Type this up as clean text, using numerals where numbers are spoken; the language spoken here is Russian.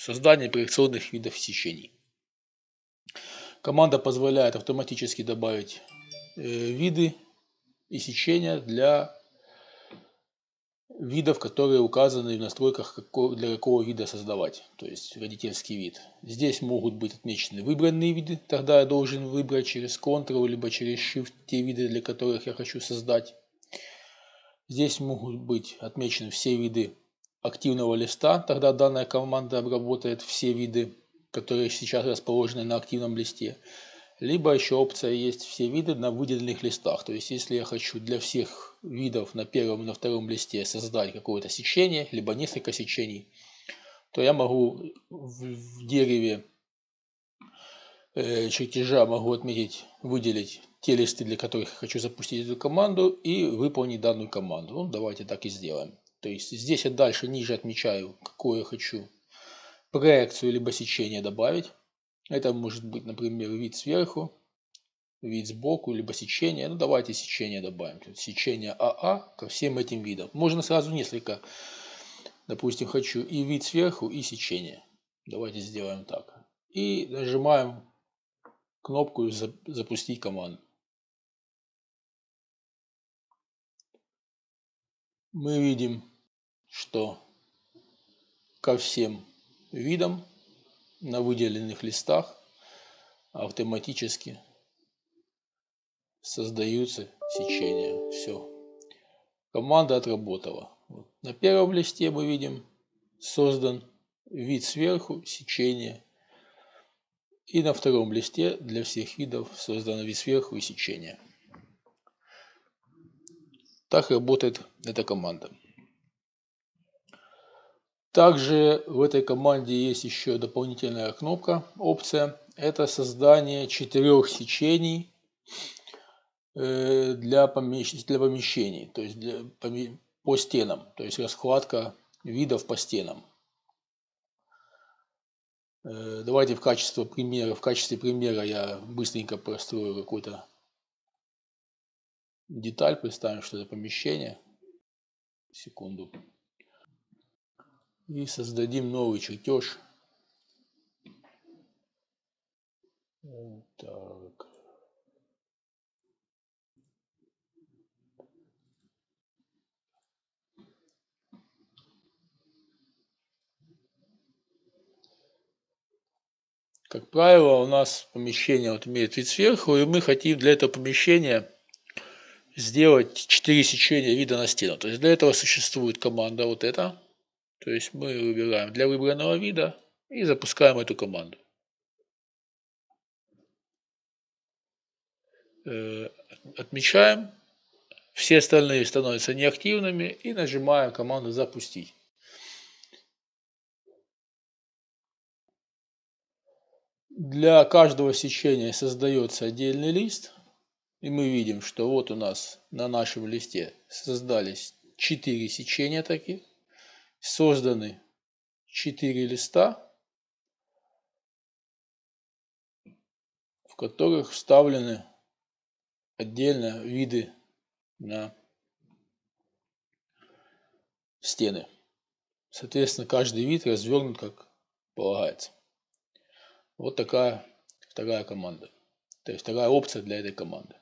создание проекционных видов сечений. Команда позволяет автоматически добавить виды и сечения для видов, которые указаны в настройках, для какого вида создавать, то есть родительский вид. Здесь могут быть отмечены выбранные виды, тогда я должен выбрать через Ctrl либо через Shift те виды, для которых я хочу создать. Здесь могут быть отмечены все виды активного листа, тогда данная команда обработает все виды, которые сейчас расположены на активном листе. Либо еще опция есть все виды на выделенных листах. То есть, если я хочу для всех видов на первом и на втором листе создать какое-то сечение, либо несколько сечений, то я могу в дереве чертежа могу отметить, выделить те листы, для которых я хочу запустить эту команду, и выполнить данную команду. Ну, давайте так и сделаем. То есть, здесь я дальше ниже отмечаю, какую я хочу проекцию либо сечение добавить. Это может быть, например, вид сверху, вид сбоку, либо сечение. Ну, давайте сечение добавим. Тут сечение АА ко всем этим видам. Можно сразу несколько. Допустим, хочу и вид сверху, и сечение. Давайте сделаем так. И нажимаем кнопку «Запустить команду». Мы видим, что ко всем видам на выделенных листах автоматически создаются сечения. Все. Команда отработала. На первом листе мы видим создан вид сверху, сечение. И на втором листе для всех видов создан вид сверху и сечение. Так работает эта команда. Также в этой команде есть еще дополнительная кнопка, опция. Это создание 4 сечений для помещений, то есть по стенам, то есть раскладка видов по стенам. Давайте в качестве примера я быстренько прострою какую-то деталь, представим, что это помещение. Секунду. И создадим новый чертеж. Так. Как правило, у нас помещение имеет вид сверху, и мы хотим для этого помещения сделать 4 сечения вида на стену. То есть для этого существует команда вот эта. То есть мы выбираем для выбранного вида и запускаем эту команду. Отмечаем. Все остальные становятся неактивными и нажимаем команду «Запустить». Для каждого сечения создается отдельный лист. И мы видим, что вот у нас на нашем листе создались 4 сечения таких. Созданы 4 листа, в которых вставлены отдельно виды на стены. Соответственно, каждый вид развернут как полагается. Вот такая вторая команда. То есть вторая опция для этой команды.